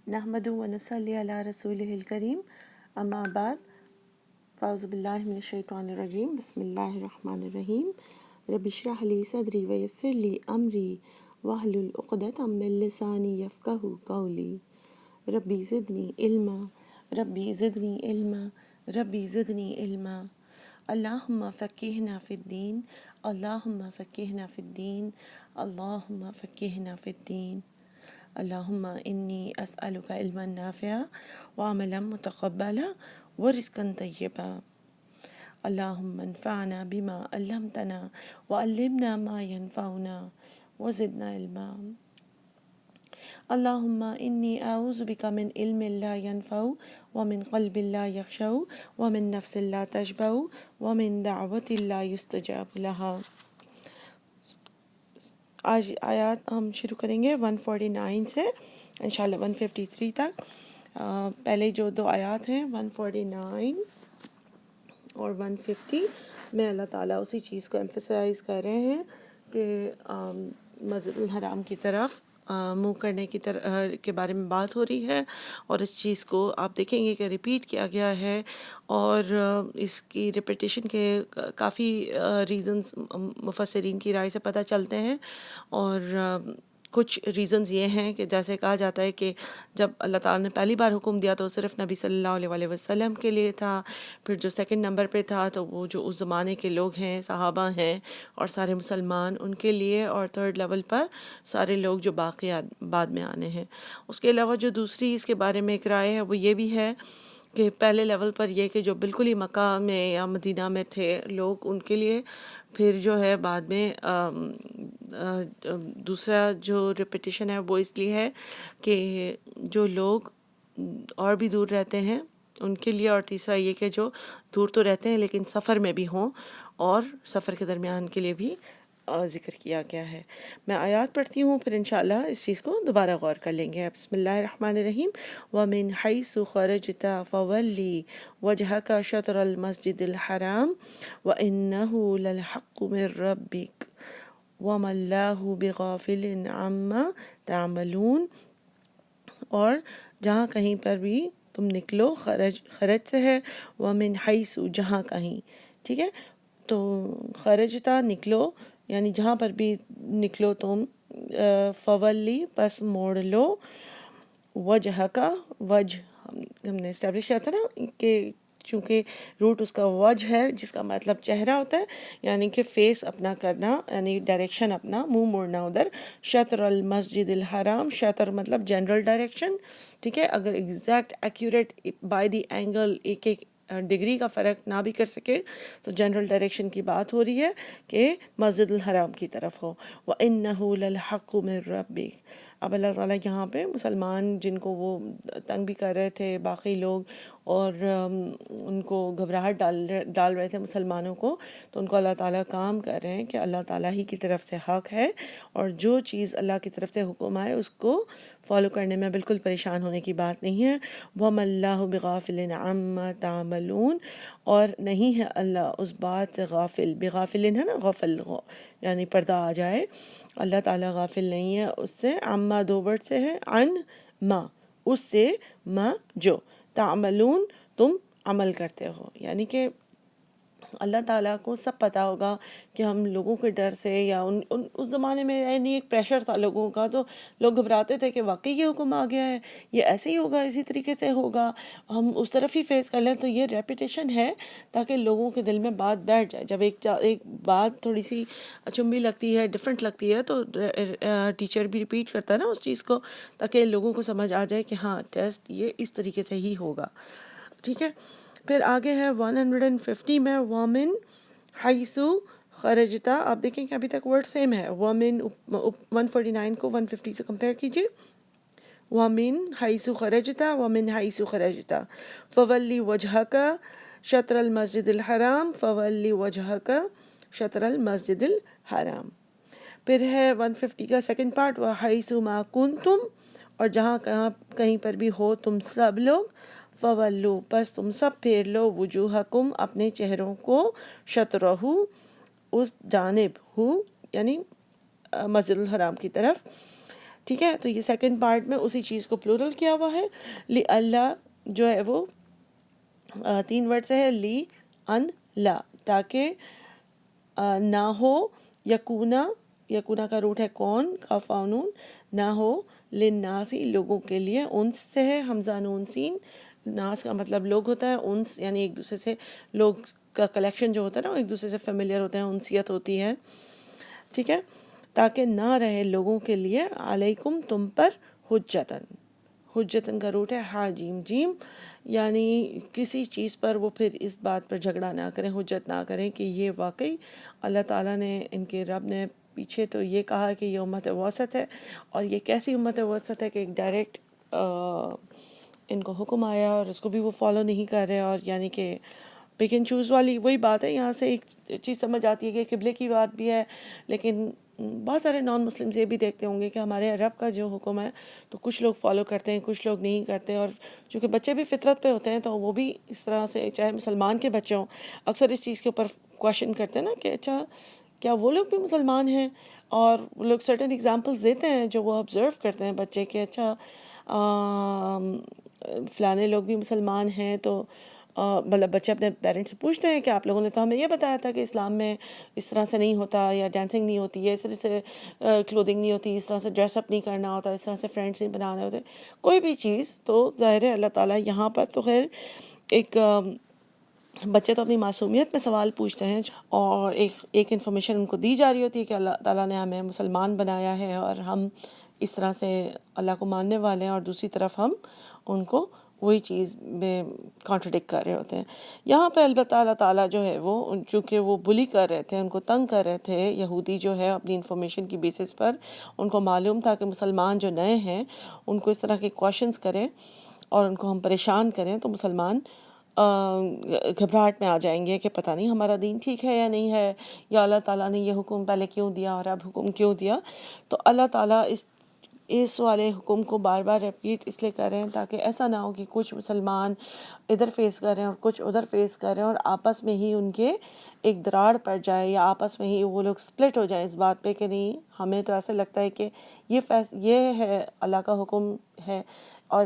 نحمد و نصلی علی رسول الکریم اما بعد فاعوذ باللہ من الشیطان الرجیم بسم اللہ الرحمن الرحیم رب اشرح لی صدری ویسر لی امری واحلل عقدۃ من لسانی یفقہوا قولی ربی زدنی علما ربی زدنی علما ربی زدنی علما اللہم فقہنا فی الدین اللہم فقہنا فی الدین اللہم فقہنا فی الدین اللہم انی اسألک علما نافعا وعملا متقبلا ورزقا طیبا اللہم انفعنا بما علمتنا وعلمنا ما ينفعنا وزدنا علما اللہم انی اعوذ بک من علم لا ينفع ومن قلب لا یخشع ومن نفس لا تشبع ومن دعوت لا يستجاب لها۔ آج آیات ہم شروع کریں گے 149 سے انشاءاللہ 153 تک۔ پہلے جو دو آیات ہیں 149 اور 150 میں اللہ تعالیٰ اسی چیز کو ایمفسائز کر رہے ہیں کہ مسجد الحرام کی طرف منہ کرنے کے بارے میں بات ہو رہی ہے، اور اس چیز کو آپ دیکھیں گے کہ ریپیٹ کیا گیا ہے، اور اس کی ریپیٹیشن کے کافی ریزنز مفسرین کی رائے سے پتہ چلتے ہیں، اور کچھ ریزنز یہ ہیں کہ جیسے کہا جاتا ہے کہ جب اللہ تعالیٰ نے پہلی بار حکم دیا تو صرف نبی صلی اللہ علیہ وسلم کے لیے تھا، پھر جو سیکنڈ نمبر پہ تھا تو وہ جو اس زمانے کے لوگ ہیں، صحابہ ہیں اور سارے مسلمان، ان کے لیے، اور تھرڈ لیول پر سارے لوگ جو باقی بعد میں آنے ہیں۔ اس کے علاوہ جو دوسری اس کے بارے میں ایک رائے ہے وہ یہ بھی ہے کہ پہلے لیول پر یہ کہ جو بالکل ہی مکہ میں یا مدینہ میں تھے لوگ، ان کے لیے، پھر جو ہے بعد میں دوسرا جو ریپیٹیشن ہے وہ اس لیے ہے کہ جو لوگ اور بھی دور رہتے ہیں ان کے لیے، اور تیسرا یہ کہ جو دور تو رہتے ہیں لیکن سفر میں بھی ہوں، اور سفر کے درمیان کے لیے بھی ذکر کیا گیا ہے۔ میں آیات پڑھتی ہوں، پھر انشاءاللہ اس چیز کو دوبارہ غور کر لیں گے۔ بسم اللہ الرحمن الرحیم۔ وَمِنْ حَيْثُ خَرَجْتَ فَوَلِّ وَجْهَكَ شَطْرَ الْمَسْجِدِ الْحَرَامِ وَإِنَّهُ لَلْحَقُّ مِنْ رَبِّكَ وَمَا اللَّهُ بِغَافِلٍ عَمَّا تَعْمَلُونَ۔ اور جہاں کہیں پر بھی تم نکلو، خرج سے ہے، وَمِنْ حَيْثُ جہاں کہیں، ٹھیک ہے، تو خرجتا نکلو، یعنی جہاں پر بھی نکلو تم، فولی پس موڑ لو، وجہ کا، وجہ ہم نے اسٹیبلش کیا تھا نا کہ چونکہ روٹ اس کا وجہ ہے جس کا مطلب چہرہ ہوتا ہے، یعنی کہ فیس اپنا کرنا، یعنی ڈائریکشن اپنا، منہ موڑنا ادھر۔ شطر المسجد الحرام، شطر مطلب جنرل ڈائریکشن، ٹھیک ہے، اگر exact accurate by the angle ایک ایک ڈگری کا فرق نہ بھی کر سکے تو جنرل ڈائریکشن کی بات ہو رہی ہے کہ مسجد الحرام کی طرف ہو۔ وَإِنَّهُ لَلْحَقُّ مِنْ رَبِّكَ۔ اب اللہ تعالیٰ یہاں پہ مسلمان جن کو وہ تنگ بھی کر رہے تھے باقی لوگ، اور ان کو گھبراہٹ ڈال رہے تھے مسلمانوں کو، تو ان کو اللہ تعالیٰ کام کر رہے ہیں کہ اللہ تعالیٰ ہی کی طرف سے حق ہے، اور جو چیز اللہ کی طرف سے حکم آئے اس کو فالو کرنے میں بالکل پریشان ہونے کی بات نہیں ہے۔ وَمَا اللَّهُ بِغَافِلٍ عَمَّا تَعْمَلُونَ۔ اور نہیں ہے اللہ اس بات سے غافل، بغافل ہے نا، غفل یعنی پردہ آ جائے، اللہ تعالیٰ غافل نہیں ہے اس سے۔ عما دو ورڈ سے ہے، عن ما، اس سے، ما جو، تعملون تم عمل کرتے ہو، یعنی کہ اللہ تعالیٰ کو سب پتہ ہوگا کہ ہم لوگوں کے ڈر سے، یا اس زمانے میں یعنی ایک پریشر تھا لوگوں کا، تو لوگ گھبراتے تھے کہ واقعی یہ حکم آ گیا ہے، یہ ایسے ہی ہوگا، اسی طریقے سے ہوگا، ہم اس طرف ہی فیس کر لیں۔ تو یہ ریپیٹیشن ہے تاکہ لوگوں کے دل میں بات بیٹھ جائے۔ جب ایک بات تھوڑی سی اچنبھی لگتی ہے، ڈفرینٹ لگتی ہے، تو ٹیچر بھی ریپیٹ کرتا ہے نا اس چیز کو، تاکہ لوگوں کو سمجھ آ جائے کہ ہاں ٹیسٹ یہ اس طریقے سے ہی ہوگا، ٹھیک ہے۔ پھر آگے ہے 150 میں، وَمِنْ حَيْثُ خَرَجْتَ۔ آپ دیکھیں کہ ابھی تک ورڈ سیم ہے، وَمِنْ 149 کو 150 سے کمپیئر کیجئے۔ وَمِنْ حَيْثُ خَرَجْتَ وَمِنْ حَيْثُ خَرَجْتَ فَوَلِّ وَجْهَكَ شَطْرَ الْمَسْجِدِ الْحَرَامِ فَوَلِّ وَجْهَكَ شَطْرَ الْمَسْجِدِ الْحَرَامِ۔ پھر ہے 150 کا سیکنڈ پارٹ، وَحَيْثُ مَا كُنْتُمْ، اور جہاں کہیں پر بھی ہو تم سب لوگ، فَوَلُّوا پس تم سب پھیر لو، وجوہکم اپنے چہروں کو، شطرہ اس جانب، ہو یعنی مسجد الحرام کی طرف، ٹھیک ہے، تو یہ سیکنڈ پارٹ میں اسی چیز کو پلورل کیا ہوا ہے. لی اللہ جو ہے وہ 3 ورڈ سے ہے، لی ان لا، تاکہ نہ ہو، یکونا، یکونا کا روٹ ہے کون، کاف نون، نہ ہو، للناسی لوگوں کے لیے، انس سے ہے حمزہ نون سین، ناس کا مطلب لوگ ہوتا ہے، انس یعنی ایک دوسرے سے لوگ کا کلیکشن جو ہوتا ہے نا، وہ ایک دوسرے سے فیملیئر ہوتے ہیں، انسیت ہوتی ہے. ٹھیک ہے، تاکہ نہ رہے لوگوں کے لیے علیکم تم پر، حجتن، حجتن کا روٹ ہے ہا جیم جیم، یعنی کسی چیز پر وہ پھر اس بات پر جھگڑا نہ کریں، حجت نہ کریں کہ یہ واقعی اللہ تعالیٰ نے، ان کے رب نے پیچھے تو یہ کہا کہ یہ امت وسط ہے، اور یہ کیسی امت وسط ہے کہ ایک ڈائریکٹ ان کو حکم آیا اور اس کو بھی وہ فالو نہیں کر رہے، اور یعنی کہ پک اینڈ چوز والی وہی بات ہے. یہاں سے ایک چیز سمجھ آتی ہے کہ قبلے کی بات بھی ہے، لیکن بہت سارے نان مسلمز یہ بھی دیکھتے ہوں گے کہ ہمارے رب کا جو حکم ہے تو کچھ لوگ فالو کرتے ہیں، کچھ لوگ نہیں کرتے، اور چونکہ بچے بھی فطرت پہ ہوتے ہیں تو وہ بھی اس طرح سے، چاہے مسلمان کے بچے ہوں، اکثر اس چیز کے اوپر کویشچن کرتے ہیں نا کہ اچھا کیا وہ لوگ بھی مسلمان ہیں، اور وہ لوگ سرٹن ایگزامپلس دیتے ہیں جو وہ آبزرو کرتے ہیں بچے کہ اچھا فلانے لوگ بھی مسلمان ہیں، تو مطلب بچے اپنے پیرنٹس سے پوچھتے ہیں کہ آپ لوگوں نے تو ہمیں یہ بتایا تھا کہ اسلام میں اس طرح سے نہیں ہوتا، یا ڈانسنگ نہیں ہوتی ہے، اس طرح سے کلودنگ نہیں ہوتی، اس طرح سے ڈریس اپ نہیں کرنا ہوتا، اس طرح سے فرینڈس نہیں بنانے ہوتے، کوئی بھی چیز. تو ظاہر ہے اللہ تعالیٰ یہاں پر تو خیر ایک بچے تو اپنی معصومیت میں سوال پوچھتے ہیں، اور ایک انفارمیشن ان کو دی جا رہی ہوتی ہے کہ اللہ تعالیٰ نے ہمیں مسلمان بنایا ہے اور ہم اس طرح سے اللہ کو ماننے والے ہیں، اور دوسری طرف ہم ان کو وہی چیز میں کانٹرڈکٹ کر رہے ہوتے ہیں. یہاں پہ البتہ اللہ تعالیٰ جو ہے وہ چونکہ وہ بلی کر رہے تھے، ان کو تنگ کر رہے تھے، یہودی جو ہے اپنی انفارمیشن کی بیسس پر ان کو معلوم تھا کہ مسلمان جو نئے ہیں ان کو اس طرح کے کویشچنس کریں اور ان کو ہم پریشان کریں، تو مسلمان گھبراہٹ میں آ جائیں گے کہ پتہ نہیں ہمارا دین ٹھیک ہے یا نہیں ہے، یا اللہ تعالیٰ نے یہ حکم پہلے کیوں دیا اور اب حکم کیوں دیا. تو اللہ تعالیٰ اس والے حکم کو بار بار ریپیٹ اس لیے کر رہے ہیں تاکہ ایسا نہ ہو کہ کچھ مسلمان ادھر فیس کر رہے ہیں اور کچھ ادھر فیس کر رہے ہیں، اور آپس میں ہی ان کے ایک دراڑ پڑ جائے، یا آپس میں ہی وہ لوگ سپلٹ ہو جائیں اس بات پہ کہ نہیں ہمیں تو ایسا لگتا ہے کہ یہ ہے اللہ کا حکم ہے، اور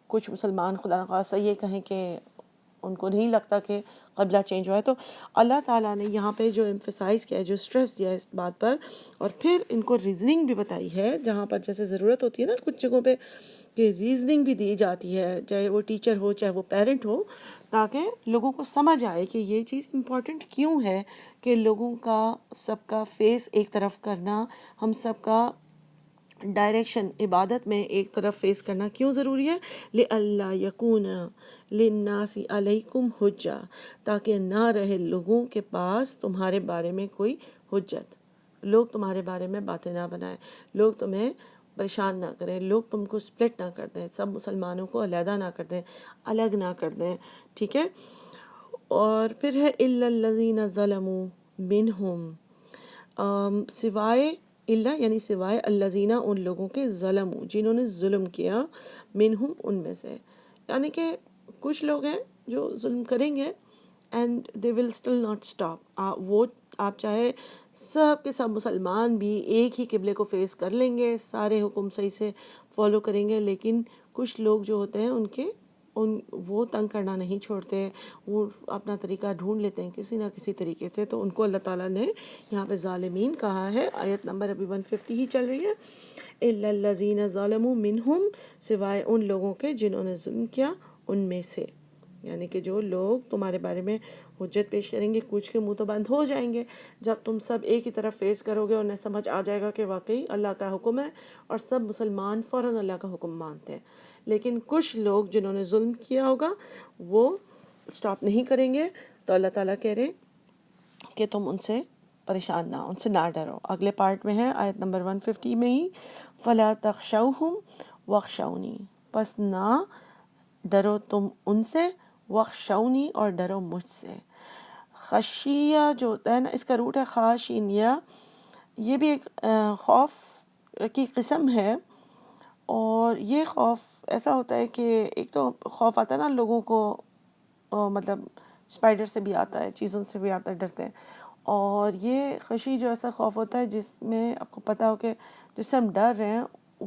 کچھ مسلمان خدا نخواستہ یہ کہیں کہ ان کو نہیں لگتا کہ قبلہ چینج ہوا ہے. تو اللہ تعالیٰ نے یہاں پہ جو ایمفیسائز کیا ہے، جو اسٹریس دیا ہے اس بات پر، اور پھر ان کو ریزننگ بھی بتائی ہے جہاں پر جیسے ضرورت ہوتی ہے نا کچھ جگہوں پہ کہ ریزننگ بھی دی جاتی ہے، چاہے وہ ٹیچر ہو چاہے وہ پیرنٹ ہو، تاکہ لوگوں کو سمجھ آئے کہ یہ چیز امپورٹنٹ کیوں ہے، کہ لوگوں کا سب کا فیس ایک طرف کرنا، ہم سب کا ڈائریکشن عبادت میں ایک طرف فیس کرنا کیوں ضروری ہے. لِأَلَّا يَكُونَ لِلنَّاسِ عَلَيْكُمْ حُجَّةٌ، تاکہ نہ رہے لوگوں کے پاس تمہارے بارے میں کوئی حجت، لوگ تمہارے بارے میں باتیں نہ بنائیں، لوگ تمہیں پریشان نہ کریں، لوگ تم کو سپلٹ نہ کر دیں، سب مسلمانوں کو علیحدہ نہ کر دیں، الگ نہ کر دیں. ٹھیک ہے، اور پھر ہے إِلَّا الَّذِينَ ظَلَمُوا مِنْهُمْ، سوائے اللہ یعنی سوائے الذین ان لوگوں کے، ظلم جنہوں نے ظلم کیا، منہم ان میں سے، یعنی کہ کچھ لوگ ہیں جو ظلم کریں گے and they will still not stop. وہ آپ چاہے سب کے سب مسلمان بھی ایک ہی قبلے کو فیس کر لیں گے، سارے حکم صحیح سے فالو کریں گے، لیکن کچھ لوگ جو ہوتے ہیں وہ تنگ کرنا نہیں چھوڑتے، وہ اپنا طریقہ ڈھونڈ لیتے ہیں کسی نہ کسی طریقے سے. تو ان کو اللہ تعالیٰ نے یہاں پہ ظالمین کہا ہے. آیت نمبر ابھی 150 ہی چل رہی ہے. إِلَّا الَّذِينَ ظَلَمُوا مِنْهُمْ، سوائے ان لوگوں کے جنہوں نے ظلم کیا ان میں سے، یعنی کہ جو لوگ تمہارے بارے میں حجت پیش کریں گے، کچھ کے منہ تو بند ہو جائیں گے جب تم سب ایک ہی طرف فیس کرو گے، انہیں سمجھ آ جائے گا کہ واقعی اللہ کا حکم ہے، اور سب مسلمان فوراً اللہ کا حکم مانتے ہیں. لیکن کچھ لوگ جنہوں نے ظلم کیا ہوگا وہ سٹاپ نہیں کریں گے. تو اللہ تعالیٰ کہہ رہے کہ تم ان سے پریشان نہ، ان سے نہ ڈرو. اگلے پارٹ میں ہے آیت نمبر 150 میں ہی، فَلَا تَخْشَوْهُمْ وَاخْشَوْنِي، پس نہ ڈرو تم ان سے، وَاخْشَوْنِي اور ڈرو مجھ سے. خشیہ جو ہوتا ہے نا، اس کا روٹ ہے خاشینیہ، یہ بھی ایک خوف کی قسم ہے. اور یہ خوف ایسا ہوتا ہے کہ ایک تو خوف آتا ہے نا لوگوں کو، مطلب اسپائڈر سے بھی آتا ہے، چیزوں سے بھی آتا ہے، ڈرتے ہیں. اور یہ خشی جو ایسا خوف ہوتا ہے جس میں آپ کو پتہ ہو کہ جس سے ہم ڈر رہے ہیں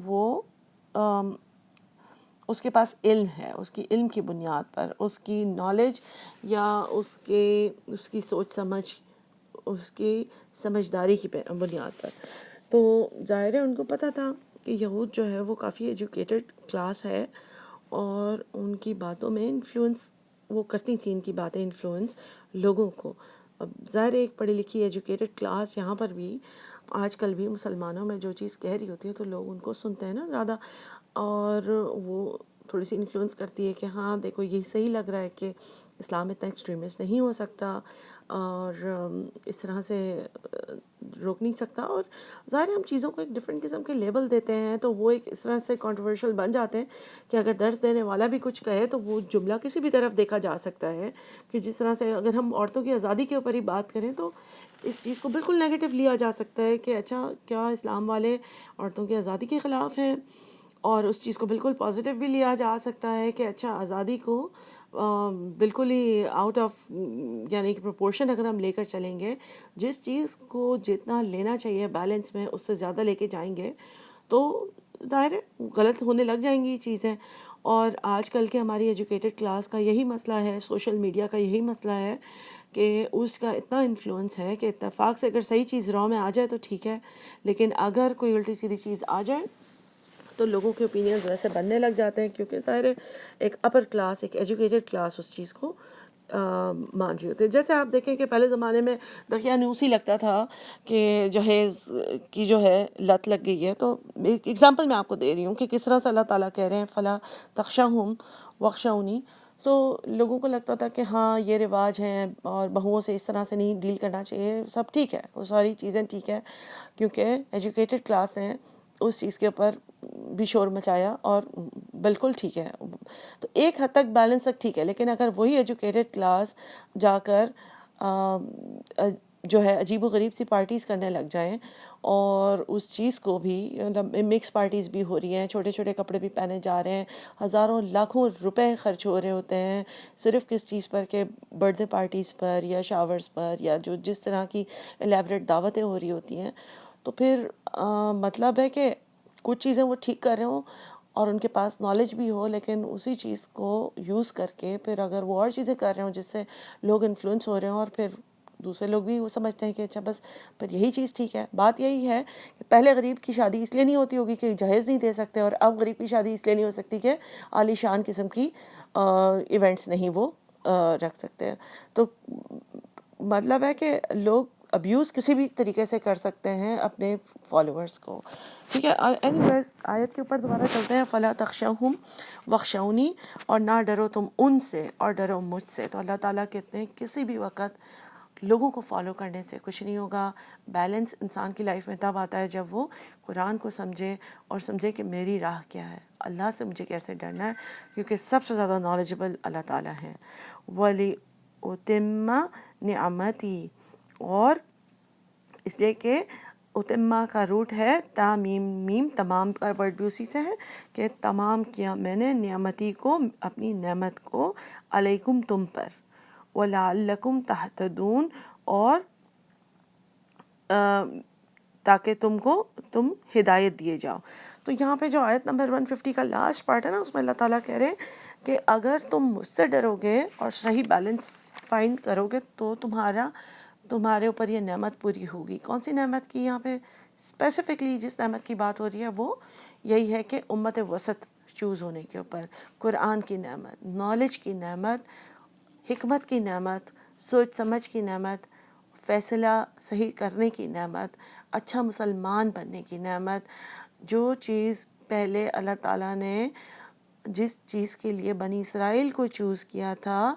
وہ اس کے پاس علم ہے، اس کی علم کی بنیاد پر، اس کی نالج یا اس کی سوچ سمجھ، اس کی سمجھداری کی بنیاد پر. تو ظاہر ہے ان کو پتہ تھا کہ یہود جو ہے وہ کافی ایجوکیٹڈ کلاس ہے اور ان کی باتوں میں انفلوئنس وہ کرتی تھیں، ان کی باتیں انفلوئنس لوگوں کو. اب ظاہر ہے ایک پڑھی لکھی ایجوکیٹڈ کلاس یہاں پر بھی آج کل بھی مسلمانوں میں جو چیز کہہ رہی ہوتی ہے تو لوگ ان کو سنتے ہیں نا زیادہ، اور وہ تھوڑی سی انفلوئنس کرتی ہے کہ ہاں دیکھو یہ صحیح لگ رہا ہے کہ اسلام اتنا ایکسٹریمسٹ نہیں ہو سکتا اور اس طرح سے روک نہیں سکتا. اور ظاہر ہے ہم چیزوں کو ایک ڈفرینٹ قسم کے لیبل دیتے ہیں تو وہ ایک اس طرح سے کنٹروورشل بن جاتے ہیں کہ اگر درس دینے والا بھی کچھ کہے تو وہ جملہ کسی بھی طرف دیکھا جا سکتا ہے. کہ جس طرح سے اگر ہم عورتوں کی آزادی کے اوپر ہی بات کریں تو اس چیز کو بالکل نیگیٹو لیا جا سکتا ہے کہ اچھا کیا اسلام والے عورتوں کی آزادی کے خلاف ہیں، اور اس چیز کو بالکل پازیٹیو بھی لیا جا سکتا ہے کہ اچھا آزادی کو بالکل ہی آؤٹ آف یعنی کہ پروپورشن اگر ہم لے کر چلیں گے، جس چیز کو جتنا لینا چاہیے بیلنس میں اس سے زیادہ لے کے جائیں گے تو ظاہر ہے غلط ہونے لگ جائیں گی یہ چیزیں. اور آج کل کے ہماری ایجوکیٹڈ کلاس کا یہی مسئلہ ہے، سوشل میڈیا کا یہی مسئلہ ہے کہ اس کا اتنا انفلوئنس ہے کہ اتفاق سے اگر صحیح چیز راہ میں آ جائے تو ٹھیک ہے، لیکن اگر کوئی الٹی سیدھی چیز آ جائے تو لوگوں کے اوپینینز ویسے بننے لگ جاتے ہیں، کیونکہ ظاہر ہے ایک اپر کلاس، ایک ایجوکیٹڈ کلاس اس چیز کو مان رہی ہوتی ہے. جیسے آپ دیکھیں کہ پہلے زمانے میں دقیانوس ہی لگتا تھا کہ جہیز کی جو ہے لت لگ گئی ہے. تو ایک ایگزامپل میں آپ کو دے رہی ہوں کہ کس طرح سے اللہ تعالیٰ کہہ رہے ہیں فلا تخشوہم واخشونی. تو لوگوں کو لگتا تھا کہ ہاں یہ رواج ہیں اور بہوؤں سے اس طرح سے نہیں ڈیل کرنا چاہیے، سب ٹھیک ہے، وہ ساری چیزیں ٹھیک ہے کیونکہ ایجوکیٹڈ کلاس ہیں، اس چیز کے اوپر بھی شور مچایا اور بالکل ٹھیک ہے. تو ایک حد تک بیلنس تک ٹھیک ہے، لیکن اگر وہی ایجوکیٹڈ کلاس جا کر جو ہے عجیب و غریب سی پارٹیز کرنے لگ جائیں اور اس چیز کو بھی مطلب مکس پارٹیز بھی ہو رہی ہیں، چھوٹے چھوٹے کپڑے بھی پہنے جا رہے ہیں، ہزاروں لاکھوں روپے خرچ ہو رہے ہوتے ہیں صرف کس چیز پر کہ برتھ ڈے پارٹیز پر یا شاورز پر یا جو جس طرح کی الیبریٹ دعوتیں ہو رہی ہوتی ہیں. تو پھر مطلب ہے کہ کچھ چیزیں وہ ٹھیک کر رہے ہوں اور ان کے پاس نالج بھی ہو، لیکن اسی چیز کو یوز کر کے پھر اگر وہ اور چیزیں کر رہے ہوں جس سے لوگ انفلوئنس ہو رہے ہوں اور پھر دوسرے لوگ بھی وہ سمجھتے ہیں کہ اچھا بس پھر یہی چیز ٹھیک ہے. بات یہی ہے کہ پہلے غریب کی شادی اس لیے نہیں ہوتی ہوگی کہ جہیز نہیں دے سکتے، اور اب غریب کی شادی اس لیے نہیں ہو سکتی کہ عالی شان قسم کی ایونٹس نہیں وہ رکھ سکتے ہیں. تو مطلب ہے کہ لوگ ابیوز کسی بھی طریقے سے کر سکتے ہیں اپنے فالوورز کو. ٹھیک ہے. اینی ویز آیت کے اوپر دوبارہ چلتے ہیں. فلا تخشوہم واخشونی، اور نہ ڈرو تم ان سے اور ڈرو مجھ سے. تو اللہ تعالیٰ کہتے ہیں کسی بھی وقت لوگوں کو فالو کرنے سے کچھ نہیں ہوگا. بیلنس انسان کی لائف میں تب آتا ہے جب وہ قرآن کو سمجھے اور سمجھے کہ میری راہ کیا ہے، اللہ سے مجھے کیسے ڈرنا ہے، کیونکہ سب سے زیادہ نالجبل اللہ تعالیٰ ہیں. وَلِأُتِمَّ نِعْمَتِي، اور اس لیے کہ اتما کا روٹ ہے تا میم میم، تمام کا ورڈ بھی اسی سے ہے کہ تمام کیا میں نے نعمتی کو، اپنی نعمت کو، علیکم تم پر، وَلَعَلَّكُمْ تَهْتَدُونَ، اور تاکہ تم ہدایت دیے جاؤ. تو یہاں پہ جو آیت نمبر 150 کا لاسٹ پارٹ ہے نا، اس میں اللہ تعالیٰ کہہ رہے ہیں کہ اگر تم مجھ سے ڈرو گے اور صحیح بیلنس فائنڈ کرو گے تو تمہارے اوپر یہ نعمت پوری ہوگی. کون سی نعمت کی یہاں پہ اسپیسیفکلی جس نعمت کی بات ہو رہی ہے وہ یہی ہے کہ امت وسط چوز ہونے کے اوپر، قرآن کی نعمت، نالج کی نعمت، حکمت کی نعمت، سوچ سمجھ کی نعمت، فیصلہ صحیح کرنے کی نعمت، اچھا مسلمان بننے کی نعمت. جو چیز پہلے اللہ تعالیٰ نے جس چیز کے لیے بنی اسرائیل کو چوز کیا تھا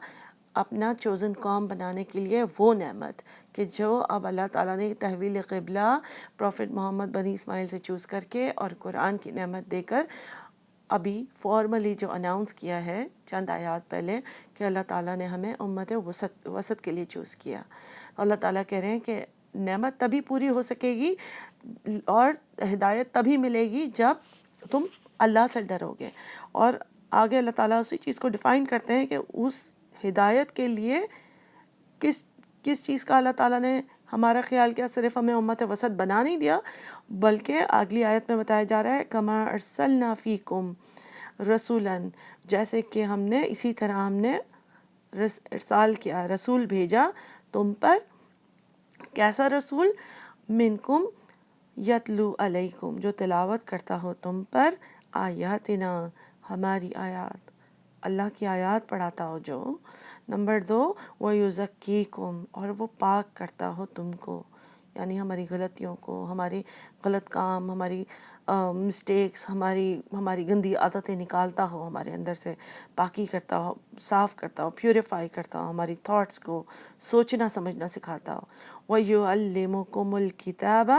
اپنا چوزن قوم بنانے کے لیے، وہ نعمت کہ جو اب اللہ تعالیٰ نے تحویل قبلہ پروفٹ محمد بنی اسماعیل سے چوز کر کے اور قرآن کی نعمت دے کر ابھی فارملی جو اناؤنس کیا ہے چند آیات پہلے کہ اللہ تعالیٰ نے ہمیں امت وسط کے لیے چوز کیا. اللہ تعالیٰ کہہ رہے ہیں کہ نعمت تبھی پوری ہو سکے گی اور ہدایت تبھی ملے گی جب تم اللہ سے ڈرو گے. اور آگے اللہ تعالیٰ اسی چیز کو ڈیفائن کرتے ہیں کہ اس ہدایت کے لیے کس چیز کا اللہ تعالیٰ نے ہمارا خیال کیا صرف ہمیں امت وسط بنا نہیں دیا، بلکہ اگلی آیت میں بتایا جا رہا ہے کما ارسلنا فیکم رسولا، جیسے کہ ہم نے اسی طرح ہم نے ارسال کیا، رسول بھیجا تم پر. کیسا رسول؟ منکم یتلو علیکم، جو تلاوت کرتا ہو تم پر آیاتنا، ہماری آیات، اللہ کی آیات پڑھاتا ہو جو. نمبر 2 وَيُزَكِّيكُمْ، اور وہ پاک کرتا ہو تم کو، یعنی ہماری غلطیوں کو، ہماری غلط کام، ہماری مسٹیکس، ہماری گندی عادتیں نکالتا ہو ہمارے اندر سے، پاکی کرتا ہو، صاف کرتا ہو، پیوریفائی کرتا ہو ہماری تھاٹس کو، سوچنا سمجھنا سکھاتا ہو. وَيُعَلِّمُكُمُ الْكِتَابَ،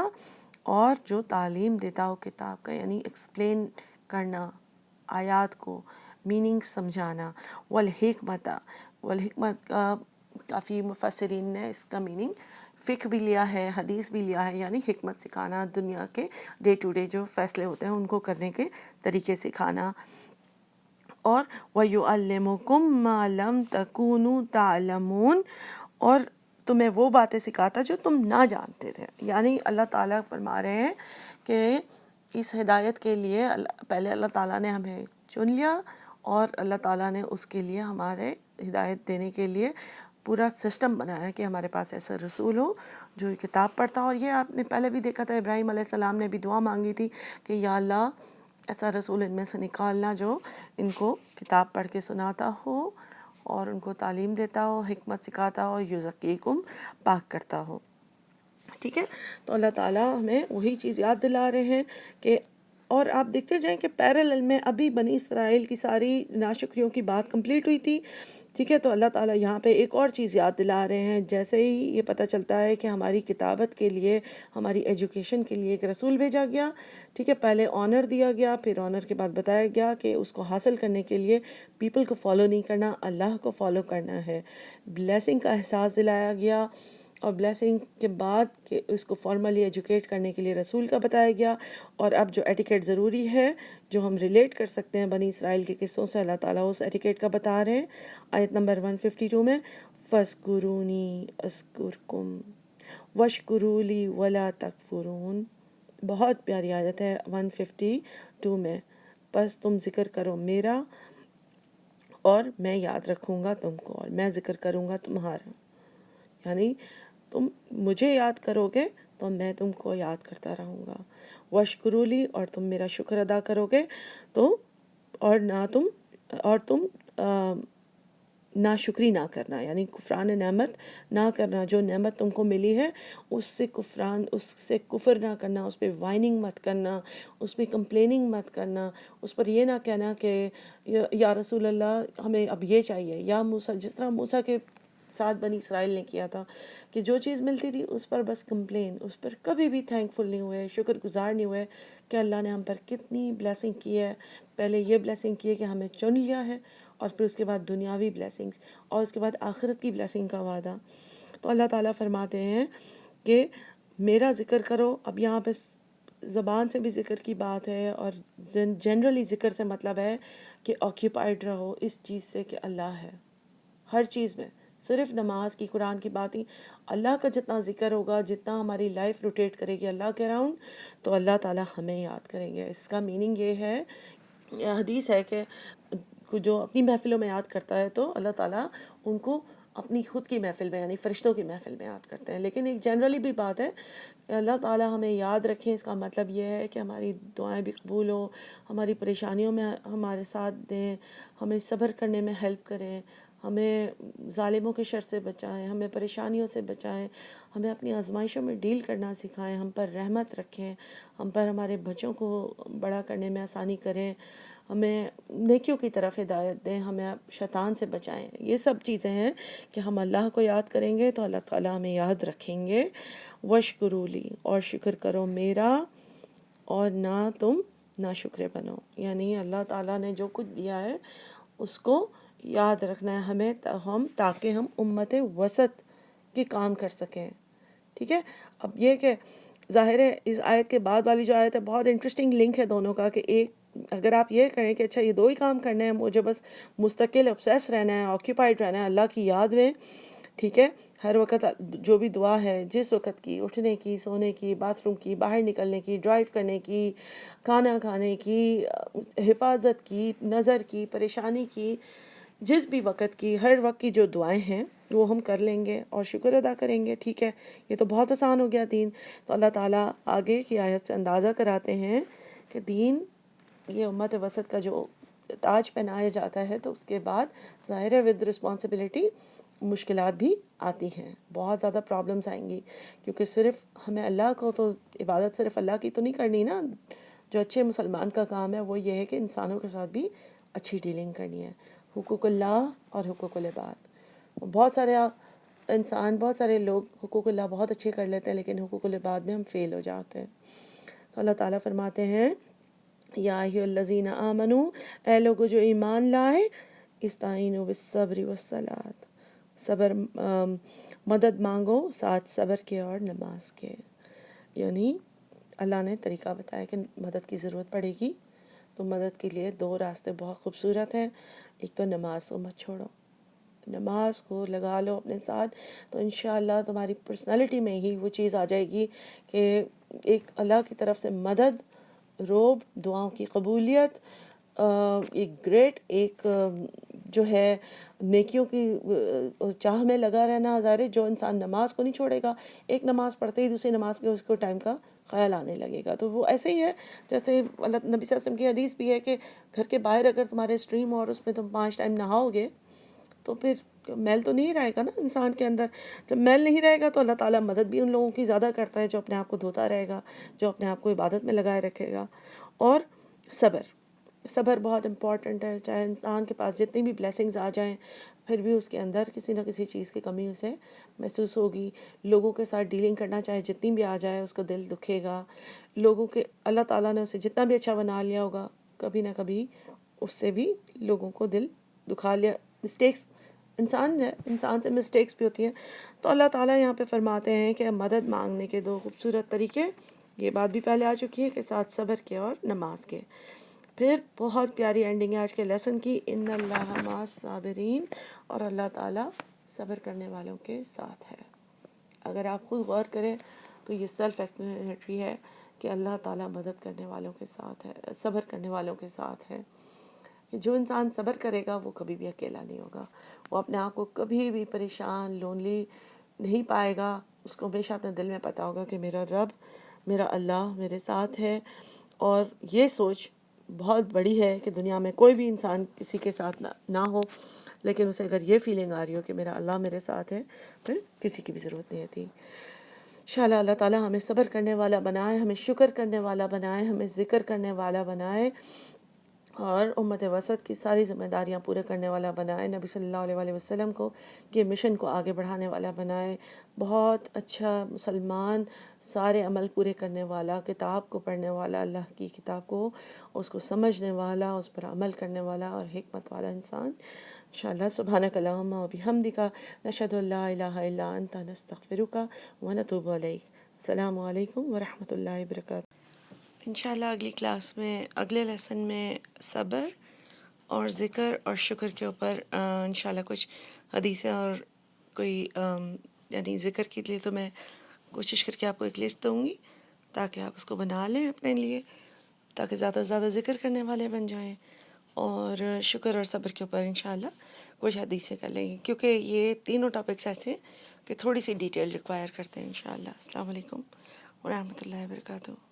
اور جو تعلیم دیتا ہو کتاب کا، یعنی ایکسپلین کرنا آیات کو، میننگ سمجھانا. والحکمت، والحکمت کا کافی مفسرین نے اس کا میننگ فقہ بھی لیا ہے، حدیث بھی لیا ہے، یعنی حکمت سکھانا، دنیا کے ڈے ٹو ڈے جو فیصلے ہوتے ہیں ان کو کرنے کے طریقے سکھانا. اور وَيُعَلِّمُكُم مَّا لَمْ تَكُونُوا تَعْلَمُونَ، اور تمہیں وہ باتیں سکھاتا جو تم نہ جانتے تھے. یعنی اللہ تعالیٰ فرما رہے ہیں کہ اس ہدایت کے لیے پہلے اللہ تعالیٰ نے ہمیں چن لیا، اور اللہ تعالیٰ نے اس کے لیے ہمارے ہدایت دینے کے لیے پورا سسٹم بنایا کہ ہمارے پاس ایسا رسول ہو جو کتاب پڑھتا. اور یہ آپ نے پہلے بھی دیکھا تھا، ابراہیم علیہ السلام نے بھی دعا مانگی تھی کہ یا اللہ ایسا رسول ان میں سے نکالنا جو ان کو کتاب پڑھ کے سناتا ہو اور ان کو تعلیم دیتا ہو، حکمت سکھاتا ہو، یزکیکم، پاک کرتا ہو. ٹھیک ہے، تو اللہ تعالیٰ ہمیں وہی چیز یاد دلا رہے ہیں کہ، اور آپ دیکھتے جائیں کہ پیرالل میں ابھی بنی اسرائیل کی ساری ناشکریوں کی بات کمپلیٹ ہوئی تھی. ٹھیک ہے، تو اللہ تعالیٰ یہاں پہ ایک اور چیز یاد دلا رہے ہیں. جیسے ہی یہ پتہ چلتا ہے کہ ہماری کتابت کے لیے، ہماری ایجوکیشن کے لیے ایک رسول بھیجا گیا. ٹھیک ہے، پہلے آنر دیا گیا، پھر آنر کے بعد بتایا گیا کہ اس کو حاصل کرنے کے لیے پیپل کو فالو نہیں کرنا، اللہ کو فالو کرنا ہے. بلیسنگ کا احساس دلایا گیا، اور بلیسنگ کے بعد کہ اس کو فارملی ایجوکیٹ کرنے کے لیے رسول کا بتایا گیا. اور اب جو ایٹیکیٹ ضروری ہے، جو ہم ریلیٹ کر سکتے ہیں بنی اسرائیل کے قصوں سے، اللہ تعالیٰ اس ایٹیکیٹ کا بتا رہے ہیں آیت نمبر 152 میں. فَاذْكُرُونِي أَذْكُرْكُمْ وَاشْكُرُوا لِي وَلَا تَكْفُرُونَ. بہت پیاری آیت ہے 152 میں. بس تم ذکر کرو میرا اور میں یاد رکھوں گا تم کو، اور میں ذکر کروں گا تمہارا. یعنی تم مجھے یاد کرو گے تو میں تم کو یاد کرتا رہوں گا. وَاشْكُرُوا لِي، اور تم میرا شکر ادا کرو گے تو، اور تم ناشکری نہ کرنا، یعنی کفران نعمت نہ کرنا. جو نعمت تم کو ملی ہے اس سے کفر نہ کرنا، اس پہ وائننگ مت کرنا، اس پہ کمپلیننگ مت کرنا، اس پر یہ نہ کہنا کہ یا رسول اللہ ہمیں اب یہ چاہیے. یا موسیٰ، جس طرح موسیٰ کے ساتھ بنی اسرائیل نے کیا تھا کہ جو چیز ملتی تھی اس پر بس کمپلین، اس پر کبھی بھی تھینکفل نہیں ہوئے، شکر گزار نہیں ہوئے کہ اللہ نے ہم پر کتنی بلیسنگ کی ہے. پہلے یہ بلیسنگ کی ہے کہ ہمیں چن لیا ہے، اور پھر اس کے بعد دنیاوی بلیسنگز، اور اس کے بعد آخرت کی بلیسنگ کا وعدہ. تو اللہ تعالیٰ فرماتے ہیں کہ میرا ذکر کرو. اب یہاں پہ زبان سے بھی ذکر کی بات ہے، اور جنرلی ذکر سے مطلب ہے کہ آکیوپائڈ رہو اس چیز سے کہ اللہ ہے ہر چیز میں. صرف نماز کی، قرآن کی بات ہی، اللہ کا جتنا ذکر ہوگا، جتنا ہماری لائف روٹیٹ کرے گی اللہ کے اراؤنڈ، تو اللہ تعالیٰ ہمیں یاد کریں گے. اس کا میننگ یہ ہے، حدیث ہے کہ جو اپنی محفلوں میں یاد کرتا ہے تو اللہ تعالیٰ ان کو اپنی خود کی محفل میں، یعنی فرشتوں کی محفل میں یاد کرتے ہیں. لیکن ایک جنرلی بھی بات ہے کہ اللہ تعالیٰ ہمیں یاد رکھیں. اس کا مطلب یہ ہے کہ ہماری دعائیں بھی قبول ہوں، ہماری پریشانیوں میں ہمارے ساتھ دیں، ہمیں صبر کرنے میں ہیلپ کریں، ہمیں ظالموں کے شر سے بچائیں، ہمیں پریشانیوں سے بچائیں، ہمیں اپنی آزمائشوں میں ڈیل کرنا سکھائیں، ہم پر رحمت رکھیں، ہم پر ہمارے بچوں کو بڑا کرنے میں آسانی کریں، ہمیں نیکیوں کی طرف ہدایت دیں، ہمیں شیطان سے بچائیں. یہ سب چیزیں ہیں کہ ہم اللہ کو یاد کریں گے تو اللہ تعالیٰ ہمیں یاد رکھیں گے. وَاشْكُرُوا لِي، اور شکر کرو میرا اور نہ تم ناشکرے بنو. یعنی اللہ تعالیٰ نے جو کچھ دیا ہے اس کو یاد رکھنا ہے ہمیں، تاکہ ہم امت وسط کے کام کر سکیں. ٹھیک ہے، اب یہ کہ ظاہر ہے اس آیت کے بعد والی جو آیت ہے بہت انٹرسٹنگ لنک ہے دونوں کا، کہ ایک اگر آپ یہ کہیں کہ اچھا یہ دو ہی کام کرنے ہیں، مجھے بس مستقل obsess رہنا ہے، آکیوپائڈ رہنا ہے اللہ کی یاد میں، ٹھیک ہے. ہر وقت جو بھی دعا ہے جس وقت کی، اٹھنے کی، سونے کی، باتھ روم کی، باہر نکلنے کی، ڈرائیو کرنے کی، کھانا کھانے کی، حفاظت کی، نظر کی، پریشانی کی، جس بھی وقت کی، ہر وقت کی جو دعائیں ہیں وہ ہم کر لیں گے اور شکر ادا کریں گے. ٹھیک ہے، یہ تو بہت آسان ہو گیا دین. تو اللہ تعالیٰ آگے کی آیت سے اندازہ کراتے ہیں کہ دین یہ امت وسط کا جو تاج پہنایا جاتا ہے تو اس کے بعد ظاہر ہے ود رسپانسبلٹی مشکلات بھی آتی ہیں، بہت زیادہ پرابلمس آئیں گی، کیونکہ صرف ہمیں اللہ کو تو عبادت صرف اللہ کی تو نہیں کرنی نا. جو اچھے مسلمان کا کام ہے وہ یہ ہے کہ انسانوں کے ساتھ بھی اچھی ڈیلنگ کرنی ہے. حقوق اللہ اور حقوق العباد. بہت سارے انسان، بہت سارے لوگ حقوق اللہ بہت اچھے کر لیتے ہیں لیکن حقوق العباد میں ہم فیل ہو جاتے ہیں. تو اللہ تعالیٰ فرماتے ہیں یا ایھا الذین آمنو، اے لوگو جو ایمان لائے، استعینوا بالصبر والصلاۃ، صبر مدد مانگو ساتھ صبر کے اور نماز کے. یعنی اللہ نے طریقہ بتایا کہ مدد کی ضرورت پڑے گی تو مدد کے لیے دو راستے بہت خوبصورت ہیں. ایک تو نماز کو مت چھوڑو، نماز کو لگا لو اپنے ساتھ، تو انشاءاللہ تمہاری پرسنالٹی میں ہی وہ چیز آ جائے گی کہ ایک اللہ کی طرف سے مدد، روب، دعاؤں کی قبولیت، ایک گریٹ، ایک جو ہے نیکیوں کی چاہ میں لگا رہنا. ظاہر جو انسان نماز کو نہیں چھوڑے گا، ایک نماز پڑھتے ہی دوسری نماز کے اس کو ٹائم کا خیال آنے لگے گا. تو وہ ایسے ہی ہے جیسے اللہ نبی صلی اللہ علیہ وسلم کی حدیث بھی ہے کہ گھر کے باہر اگر تمہارے اسٹریم اور اس میں تم 5 ٹائم نہاؤ گے تو پھر میل تو نہیں رہے گا نا انسان کے اندر. جب میل نہیں رہے گا تو اللہ تعالیٰ مدد بھی ان لوگوں کی زیادہ کرتا ہے جو اپنے آپ کو دھوتا رہے گا، جو اپنے آپ کو عبادت میں لگائے رکھے گا. اور صبر بہت امپورٹنٹ ہے. چاہے انسان کے پاس جتنی بھی بلیسنگز آ جائیں پھر بھی اس کے اندر کسی نہ کسی چیز کی کمی اسے محسوس ہوگی. لوگوں کے ساتھ ڈیلنگ کرنا چاہے جتنی بھی آ جائے اس کا دل دکھے گا. لوگوں کے اللہ تعالیٰ نے اسے جتنا بھی اچھا بنا لیا ہوگا کبھی نہ کبھی اس سے بھی لوگوں کو دل دکھا لیا. مسٹیکس انسان ہے، انسان سے مسٹیکس بھی ہوتی ہیں. تو اللہ تعالیٰ یہاں پہ فرماتے ہیں کہ مدد مانگنے کے 2 خوبصورت طریقے، یہ بات بھی پہلے آ چکی ہے کہ ساتھ صبر کے اور نماز کے. پھر بہت پیاری اینڈنگ ہے آج کے لیسن کی، ان اللہ مع الصابرین، اور اللہ تعالیٰ صبر کرنے والوں کے ساتھ ہے. اگر آپ خود غور کریں تو یہ سیلف ایکسپلینیٹری ہے کہ اللہ تعالیٰ مدد کرنے والوں کے ساتھ ہے، صبر کرنے والوں کے ساتھ ہے. جو انسان صبر کرے گا وہ کبھی بھی اکیلا نہیں ہوگا، وہ اپنے آپ کو کبھی بھی پریشان، لونلی نہیں پائے گا. اس کو ہمیشہ اپنے دل میں پتہ ہوگا کہ میرا رب، میرا اللہ میرے ساتھ ہے. اور یہ سوچ بہت بڑی ہے کہ دنیا میں کوئی بھی انسان کسی کے ساتھ نہ ہو، لیکن اسے اگر یہ فیلنگ آ رہی ہو کہ میرا اللہ میرے ساتھ ہے پھر کسی کی بھی ضرورت نہیں ہوتی. انشاءاللہ اللہ تعالیٰ ہمیں صبر کرنے والا بنائے، ہمیں شکر کرنے والا بنائے، ہمیں ذکر کرنے والا بنائے، اور امت وسط کی ساری ذمہ داریاں پورے کرنے والا بنائے. نبی صلی اللہ علیہ وسلم کو یہ مشن کو آگے بڑھانے والا بنائے. بہت اچھا مسلمان، سارے عمل پورے کرنے والا، کتاب کو پڑھنے والا، اللہ کی کتاب کو اس کو سمجھنے والا، اس پر عمل کرنے والا اور حکمت والا انسان. انشاءاللہ سبحانک اللہم و بحمدک، نشہد ان لا الہ الا انت، نستغفرک و نتوب الیک. السلام علیکم ورحمۃ اللہ وبرکاتہ. انشاءاللہ اگلی کلاس میں، اگلے لیسن میں صبر اور ذکر اور شکر کے اوپر انشاءاللہ کچھ حدیثیں اور کوئی یعنی ذکر کے لیے تو میں کوشش کر کے آپ کو ایک لسٹ دوں گی تاکہ آپ اس کو بنا لیں اپنے لیے، تاکہ زیادہ سے زیادہ ذکر کرنے والے بن جائیں. اور شکر اور صبر کے اوپر انشاءاللہ کچھ حدیثیں کر لیں گے، کیونکہ یہ تینوں ٹاپکس ایسے کہ تھوڑی سی ڈیٹیل ریکوائر کرتے ہیں انشاءاللہ. السلام علیکم ورحمۃ اللہ وبرکاتہ.